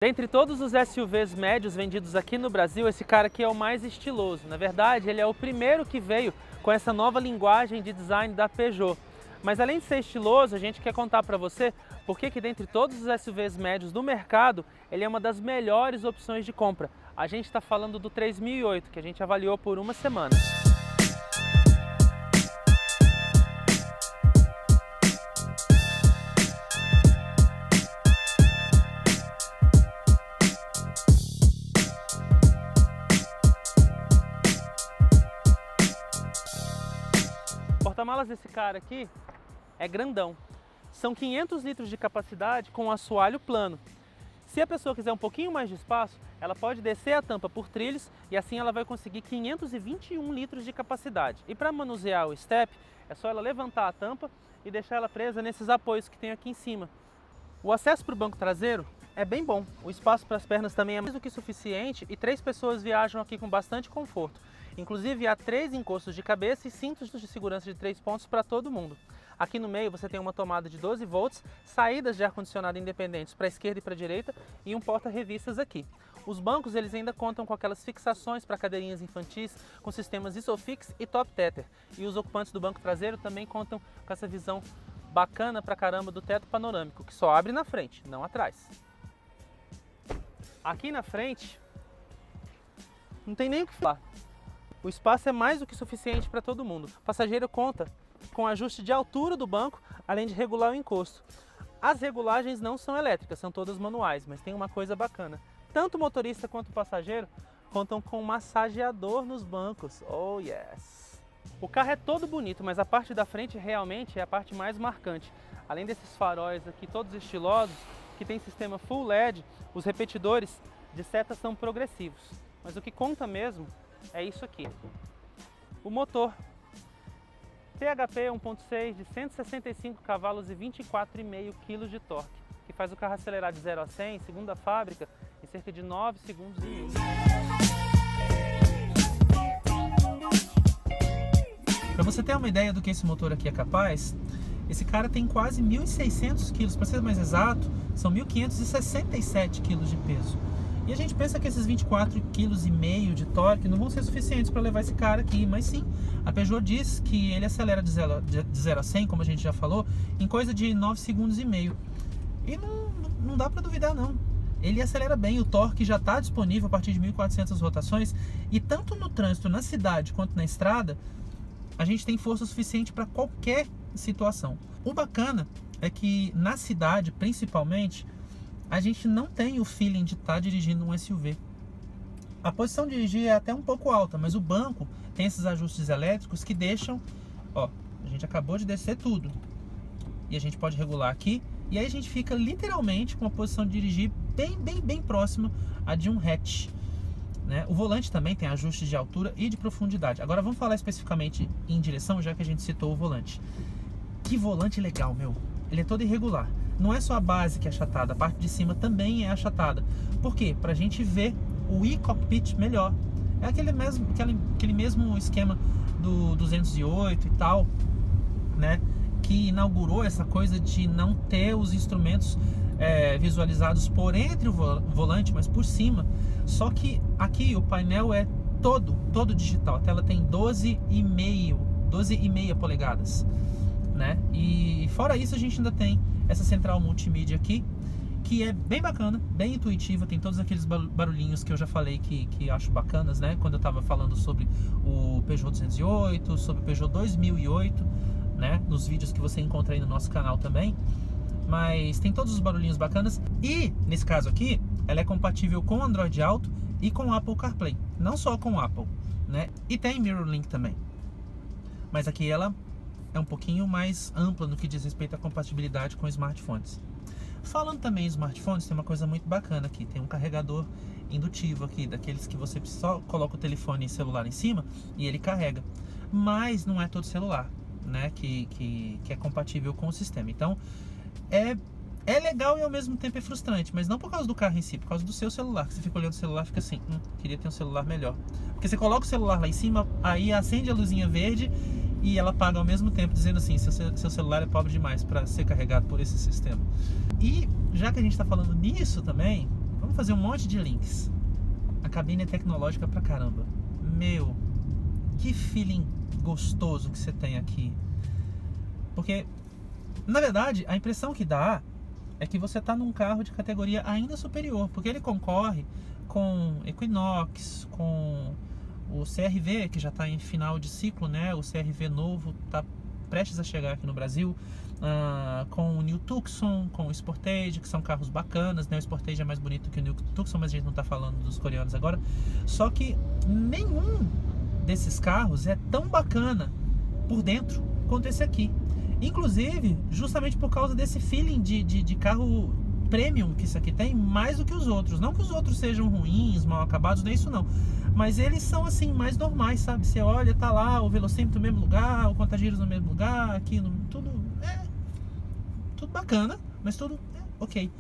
Dentre todos os SUVs médios vendidos aqui no Brasil, esse cara aqui é o mais estiloso. Na verdade, ele é o primeiro que veio com essa nova linguagem de design da Peugeot. Mas além de ser estiloso, a gente quer contar para você por que dentre todos os SUVs médios do mercado, ele é uma das melhores opções de compra. A gente está falando do 3008, que a gente avaliou por uma semana. O porta-malas desse cara aqui é grandão. São 500 litros de capacidade com um assoalho plano. Se a pessoa quiser um pouquinho mais de espaço, ela pode descer a tampa por trilhos e assim ela vai conseguir 521 litros de capacidade. E para manusear o step, é só ela levantar a tampa e deixar ela presa nesses apoios que tem aqui em cima. O acesso para o banco traseiro é bem bom. O espaço para as pernas também é mais do que suficiente e 3 pessoas viajam aqui com bastante conforto. Inclusive há 3 encostos de cabeça e cintos de segurança de 3 pontos para todo mundo. Aqui no meio você tem uma tomada de 12 volts, saídas de ar-condicionado independentes para a esquerda e para a direita e um porta-revistas aqui. Os bancos eles ainda contam com aquelas fixações para cadeirinhas infantis com sistemas Isofix e Top Tether. E os ocupantes do banco traseiro também contam com essa visão bacana pra caramba do teto panorâmico, que só abre na frente, não atrás. Aqui na frente não tem nem o que falar. O espaço é mais do que suficiente para todo mundo. O passageiro conta com ajuste de altura do banco, além de regular o encosto. As regulagens não são elétricas, são todas manuais, mas tem uma coisa bacana. Tanto o motorista quanto o passageiro contam com massageador nos bancos. Oh yes! O carro é todo bonito, mas a parte da frente realmente é a parte mais marcante. Além desses faróis aqui todos estilosos, que tem sistema Full LED, os repetidores de seta são progressivos. Mas o que conta mesmo é isso aqui. O motor PHP 1.6 de 165 cavalos e 24,5 kg de torque, que faz o carro acelerar de 0 a 100, segundo a fábrica, em cerca de 9 segundos e meio. Para você ter uma ideia do que esse motor aqui é capaz, esse cara tem quase 1.600 kg, para ser mais exato, são 1.567 kg de peso. E a gente pensa que esses 24,5 kg de torque não vão ser suficientes para levar esse cara aqui, mas sim, a Peugeot diz que ele acelera de 0 a 100, como a gente já falou, em coisa de 9 segundos e meio. E não dá para duvidar não. Ele acelera bem, o torque já está disponível a partir de 1.400 rotações e tanto no trânsito, na cidade, quanto na estrada, a gente tem força suficiente para qualquer situação. O bacana é que na cidade, principalmente, a gente não tem o feeling de estar dirigindo um SUV. A posição de dirigir é até um pouco alta, mas o banco tem esses ajustes elétricos que deixam, ó, a gente acabou de descer tudo. E a gente pode regular aqui, e aí a gente fica literalmente com a posição de dirigir bem próxima a de um hatch, né? O volante também tem ajustes de altura e de profundidade. Agora vamos falar especificamente em direção, já que a gente citou o volante. Que volante legal, meu! Ele é todo irregular. Não é só a base que é achatada, a parte de cima também é achatada. Por quê? Para a gente ver o e-cockpit melhor. É aquele mesmo esquema do 208 e tal, né? Que inaugurou essa coisa de não ter os instrumentos visualizados por entre o volante, mas por cima. Só que aqui o painel é todo digital. A tela tem 12,5 polegadas, né? E fora isso a gente ainda tem essa central multimídia aqui, que é bem bacana, bem intuitiva, tem todos aqueles barulhinhos que eu já falei que acho bacanas, né? Quando eu estava falando sobre o Peugeot 208, sobre o Peugeot 2008, né? Nos vídeos que você encontra aí no nosso canal também. Mas tem todos os barulhinhos bacanas e, nesse caso aqui, ela é compatível com Android Auto e com Apple CarPlay, não só com Apple, né? E tem MirrorLink também. Mas aqui ela é um pouquinho mais ampla no que diz respeito à compatibilidade com smartphones. Falando também em smartphones, tem uma coisa muito bacana aqui. Tem um carregador indutivo aqui, daqueles que você só coloca o telefone e celular em cima e ele carrega. Mas não é todo celular, né, que é compatível com o sistema. Então, é legal e ao mesmo tempo é frustrante, mas não por causa do carro em si, por causa do seu celular. Que você fica olhando o celular e fica assim, queria ter um celular melhor. Porque você coloca o celular lá em cima, aí acende a luzinha verde e ela apaga ao mesmo tempo, dizendo assim, seu celular é pobre demais para ser carregado por esse sistema. E já que a gente está falando nisso também, Vamos fazer um monte de links. A cabine é tecnológica pra caramba. Meu, que feeling gostoso que você tem aqui. Porque, na verdade, a impressão que dá é que você está num carro de categoria ainda superior, porque ele concorre com Equinox, com o CR-V, que já está em final de ciclo, né? O CR-V novo está prestes a chegar aqui no Brasil, com o New Tucson, com o Sportage, que são carros bacanas, né? O Sportage é mais bonito que o New Tucson, mas a gente não está falando dos coreanos agora. Só que nenhum desses carros é tão bacana por dentro quanto esse aqui. Inclusive, justamente por causa desse feeling de carro premium que isso aqui tem, mais do que os outros. Não que os outros sejam ruins, mal acabados, não é isso não. Mas eles são assim, mais normais, sabe? Você olha, tá lá o velocímetro no mesmo lugar, o contagiros no mesmo lugar, aqui, tudo bacana, mas tudo ok.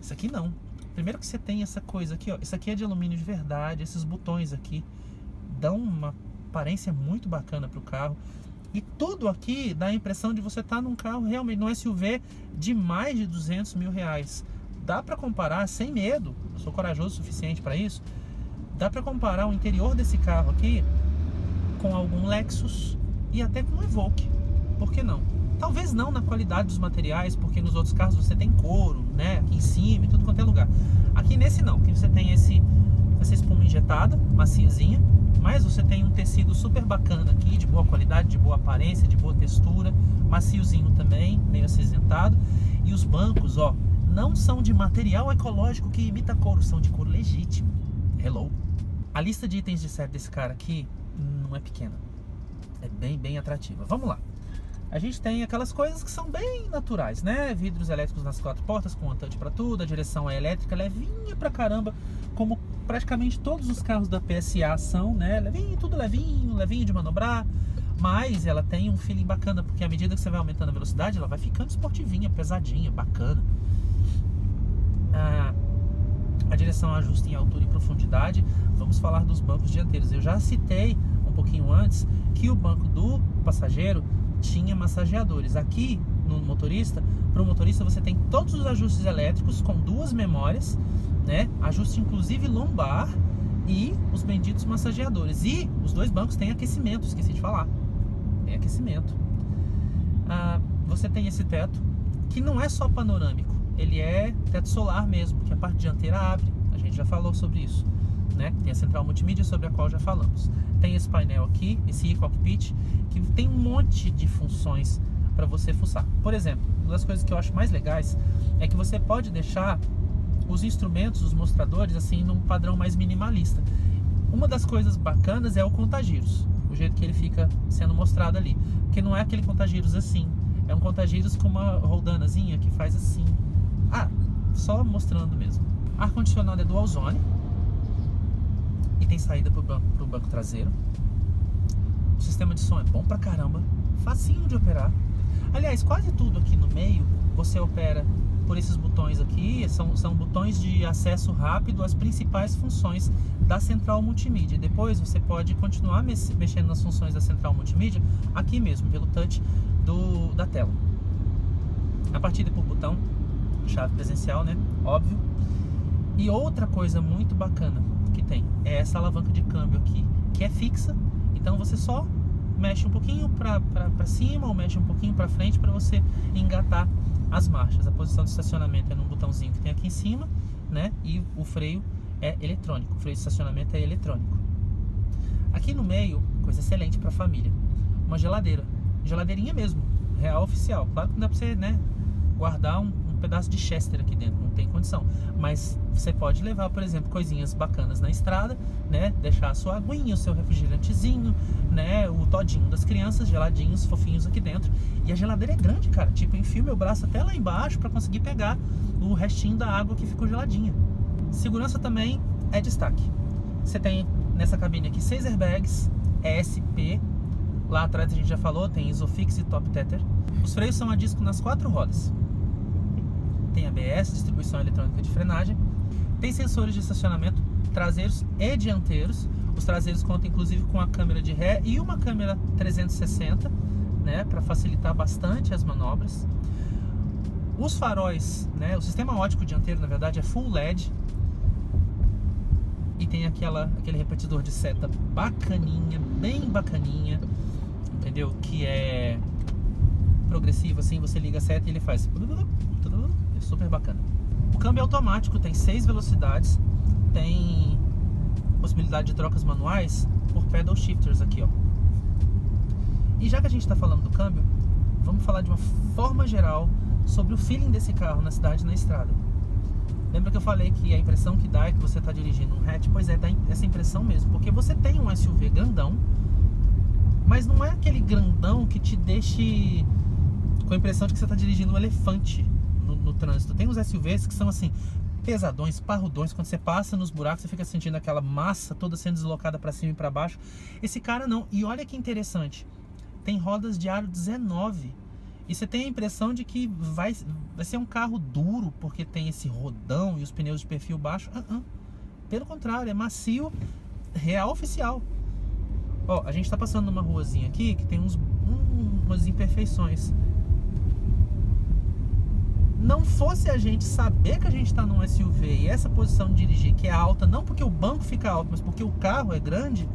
Isso aqui não. Primeiro que você tem essa coisa aqui, ó. Isso aqui é de alumínio de verdade, esses botões aqui dão uma aparência muito bacana pro carro. E tudo aqui dá a impressão de você estar num carro realmente, num SUV de mais de 200 mil reais. Dá para comparar sem medo, eu sou corajoso o suficiente para isso, dá para comparar o interior desse carro aqui com algum Lexus e até com um Evoque. Por que não? Talvez não na qualidade dos materiais, porque nos outros carros você tem couro, né, aqui em cima e tudo quanto é lugar. Aqui nesse não, aqui você tem essa espuma injetada, maciazinha, mas você tem um tecido super bacana aqui, de boa qualidade, de boa aparência, de boa textura, maciozinho também, meio acinzentado. E os bancos, ó, não são de material ecológico que imita couro, são de couro legítimo. Hello! A lista de itens de série desse cara aqui não é pequena, é bem atrativa. Vamos lá! A gente tem aquelas coisas que são bem naturais, né? Vidros elétricos nas 4 portas, com touch pra tudo, a direção é elétrica, levinha pra caramba, como praticamente todos os carros da PSA são, né? Levinho, tudo levinho de manobrar, mas ela tem um feeling bacana, porque à medida que você vai aumentando a velocidade, ela vai ficando esportivinha, pesadinha, bacana. A direção ajusta em altura e profundidade. Vamos falar dos bancos dianteiros. Eu já citei um pouquinho antes que o banco do passageiro tinha massageadores. Aqui no motorista, para o motorista você tem todos os ajustes elétricos com 2 memórias, né? Ajuste inclusive lombar e os benditos massageadores. E os 2 bancos têm aquecimento, esqueci de falar. Tem aquecimento. Você tem esse teto que não é só panorâmico, ele é teto solar mesmo, que a parte dianteira abre. A gente já falou sobre isso, né? Tem a central multimídia, sobre a qual já falamos. Tem esse painel aqui, esse e-cockpit, que tem um monte de funções para você fuçar. Por exemplo, uma das coisas que eu acho mais legais é que você pode deixar os instrumentos, os mostradores, assim, num padrão mais minimalista. Uma das coisas bacanas é o contagiros, o jeito que ele fica sendo mostrado ali. Porque não é aquele contagiros assim, é um contagiros com uma roldanazinha que faz assim. Só mostrando mesmo. Ar-condicionado é dual zone e tem saída pro banco traseiro. O sistema de som é bom pra caramba, facinho de operar. Aliás, quase tudo aqui no meio você opera por esses botões aqui. São botões de acesso rápido às principais funções da central multimídia. Depois você pode continuar mexendo nas funções da central multimídia aqui mesmo, pelo touch da tela. A partida por botão, chave presencial, né? Óbvio. E outra coisa muito bacana que tem é essa alavanca de câmbio aqui, que é fixa. Então você só mexe um pouquinho para cima ou mexe um pouquinho para frente para você engatar as marchas. A posição de estacionamento é num botãozinho que tem aqui em cima, né? E o freio é eletrônico. O freio de estacionamento é eletrônico. Aqui no meio, coisa excelente para família, uma geladeira, geladeirinha mesmo, real oficial. Claro que não dá para você, né, guardar um pedaço de Chester aqui dentro, não tem condição, mas você pode levar, por exemplo, coisinhas bacanas na estrada, né, deixar a sua aguinha, o seu refrigerantezinho, né, o todinho das crianças, geladinhos, fofinhos aqui dentro. E a geladeira é grande, cara, tipo, eu enfio meu braço até lá embaixo para conseguir pegar o restinho da água que ficou geladinha. Segurança também é destaque. Você tem nessa cabine aqui 6 airbags, ESP, lá atrás a gente já falou, tem Isofix e Top Tether. Os freios são a disco nas 4 rodas. Tem ABS, distribuição eletrônica de frenagem. Tem sensores de estacionamento traseiros e dianteiros. Os traseiros contam inclusive com a câmera de ré e uma câmera 360, né, para facilitar bastante as manobras. Os faróis, né, o sistema óptico dianteiro na verdade é full LED. tem aquele repetidor de seta bacaninha, bem bacaninha, entendeu? Que é progressivo, assim, você liga a seta e ele faz... É super bacana. O câmbio automático tem 6 velocidades, tem possibilidade de trocas manuais por pedal shifters aqui, ó. E já que a gente está falando do câmbio, vamos falar de uma forma geral sobre o feeling desse carro na cidade e na estrada. Lembra que eu falei que a impressão que dá é que você está dirigindo um hatch? Pois é, dá essa impressão mesmo, porque você tem um SUV grandão, mas não é aquele grandão que te deixe com a impressão de que você está dirigindo um elefante no trânsito. Tem uns SUVs que são assim, pesadões, parrudões, quando você passa nos buracos você fica sentindo aquela massa toda sendo deslocada para cima e para baixo. Esse cara não. E olha que interessante, tem rodas de aro 19 e você tem a impressão de que vai ser um carro duro porque tem esse rodão e os pneus de perfil baixo. Pelo contrário, é macio, real oficial. Ó, a gente está passando numa ruazinha aqui que tem umas imperfeições. Não fosse a gente saber que a gente está num SUV e essa posição de dirigir que é alta, não porque o banco fica alto, mas porque o carro é grande,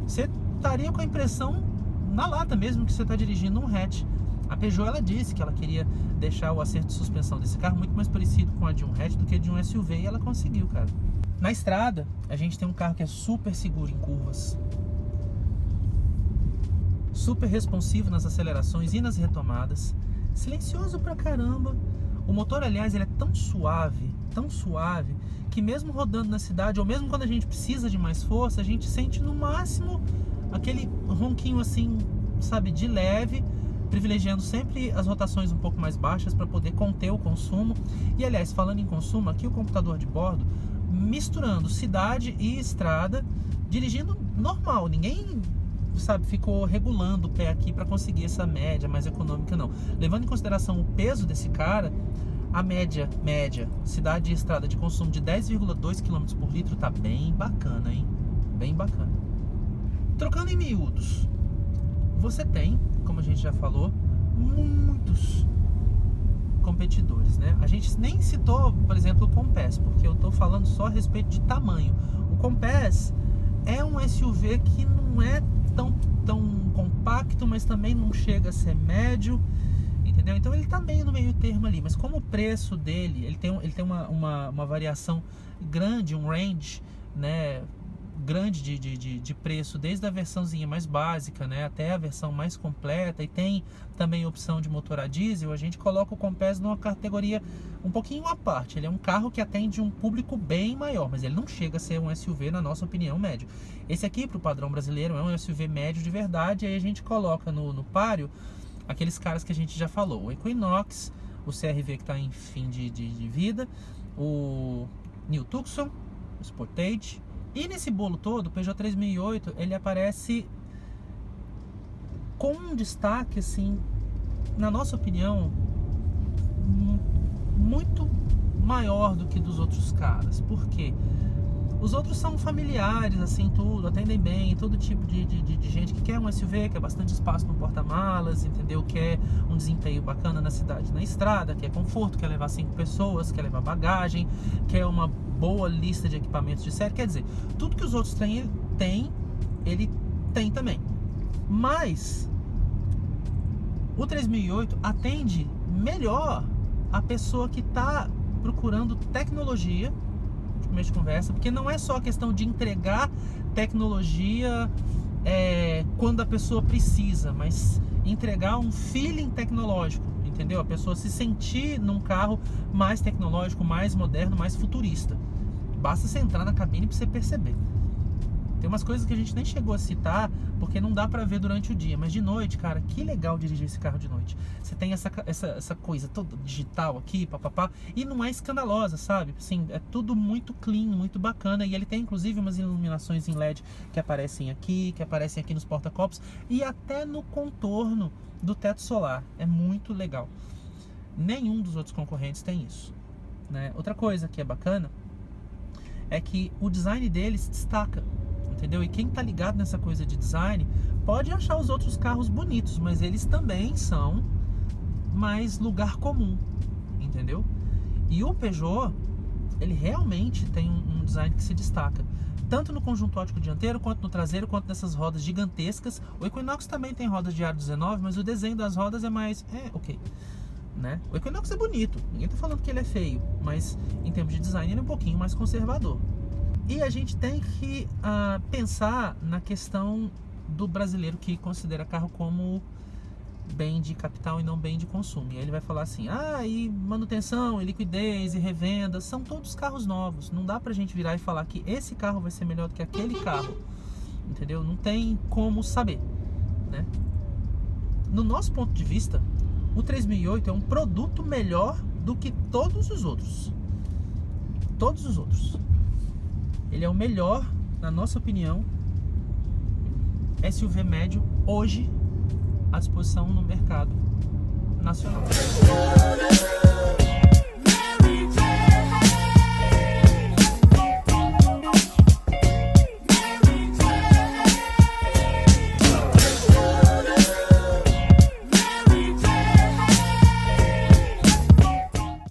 você estaria com a impressão na lata mesmo que você está dirigindo um hatch. A Peugeot, ela disse que ela queria deixar o acerto de suspensão desse carro muito mais parecido com a de um hatch do que de um SUV, e ela conseguiu, cara. Na estrada, a gente tem um carro que é super seguro em curvas, super responsivo nas acelerações e nas retomadas, silencioso pra caramba. O motor, aliás, ele é tão suave, que mesmo rodando na cidade, ou mesmo quando a gente precisa de mais força, a gente sente no máximo aquele ronquinho assim, sabe, de leve, privilegiando sempre as rotações um pouco mais baixas para poder conter o consumo. E, aliás, falando em consumo, aqui o computador de bordo, misturando cidade e estrada, dirigindo normal, ninguém... sabe, ficou regulando o pé aqui para conseguir essa média mais econômica, não. Levando em consideração o peso desse cara, a média cidade e estrada de consumo de 10,2 km por litro tá bem bacana, hein? Bem bacana. Trocando em miúdos, você tem, como a gente já falou, muitos competidores, né? A gente nem citou, por exemplo, o Compass, porque eu tô falando só a respeito de tamanho. O Compass é um SUV que não é tão compacto, mas também não chega a ser médio, entendeu? Então ele tá meio no meio termo ali, mas como o preço dele, ele tem uma variação grande, um range, né, grande de preço, desde a versãozinha mais básica, né, até a versão mais completa, e tem também a opção de motor a diesel. A gente coloca o Compass numa categoria um pouquinho à parte. Ele é um carro que atende um público bem maior, mas ele não chega a ser um SUV, na nossa opinião, médio. Esse aqui, para o padrão brasileiro, é um SUV médio de verdade. Aí a gente coloca no páreo aqueles caras que a gente já falou: o Equinox, o CR-V que está em fim de vida, o New Tucson, o Sportage. E nesse bolo todo, o Peugeot 3008, ele aparece com um destaque, assim, na nossa opinião, muito maior do que dos outros caras. Por quê? Os outros são familiares, assim, tudo, atendem bem, todo tipo de gente que quer um SUV, quer bastante espaço no porta-malas, entendeu? Quer um desempenho bacana na cidade, na estrada, quer conforto, quer levar 5 pessoas, quer levar bagagem, quer uma boa lista de equipamentos de série. Quer dizer, tudo que os outros têm, ele tem também. Mas o 3008 atende melhor a pessoa que está procurando tecnologia, de conversa, porque não é só a questão de entregar tecnologia quando a pessoa precisa, mas entregar um feeling tecnológico, entendeu? A pessoa se sentir num carro mais tecnológico, mais moderno, mais futurista. Basta você entrar na cabine para você perceber. Tem umas coisas que a gente nem chegou a citar, porque não dá pra ver durante o dia. Mas de noite, cara, que legal dirigir esse carro de noite. Você tem essa coisa toda digital aqui, papapá, e não é escandalosa, sabe? Assim, é tudo muito clean, muito bacana. E ele tem, inclusive, umas iluminações em LED que aparecem aqui nos porta-copos e até no contorno do teto solar. É muito legal. Nenhum dos outros concorrentes tem isso, né? Outra coisa que é bacana é que o design dele se destaca, entendeu? E quem tá ligado nessa coisa de design pode achar os outros carros bonitos, mas eles também são mais lugar comum, entendeu? E o Peugeot, ele realmente tem um design que se destaca. tanto no conjunto óptico dianteiro, quanto no traseiro, quanto nessas rodas gigantescas. O Equinox também tem rodas de aro 19, mas o desenho das rodas é mais... ok, né? O Equinox é bonito, ninguém tá falando que ele é feio, mas em termos de design ele é um pouquinho mais conservador. E a gente tem que pensar na questão do brasileiro que considera carro como bem de capital e não bem de consumo. E aí ele vai falar assim, e manutenção, e liquidez, e revenda, são todos carros novos. Não dá pra gente virar e falar que esse carro vai ser melhor do que aquele carro, entendeu? Não tem como saber, né? No nosso ponto de vista, o 3008 é um produto melhor do que todos os outros. Todos os outros. Ele é o melhor, na nossa opinião, SUV médio hoje à disposição no mercado nacional.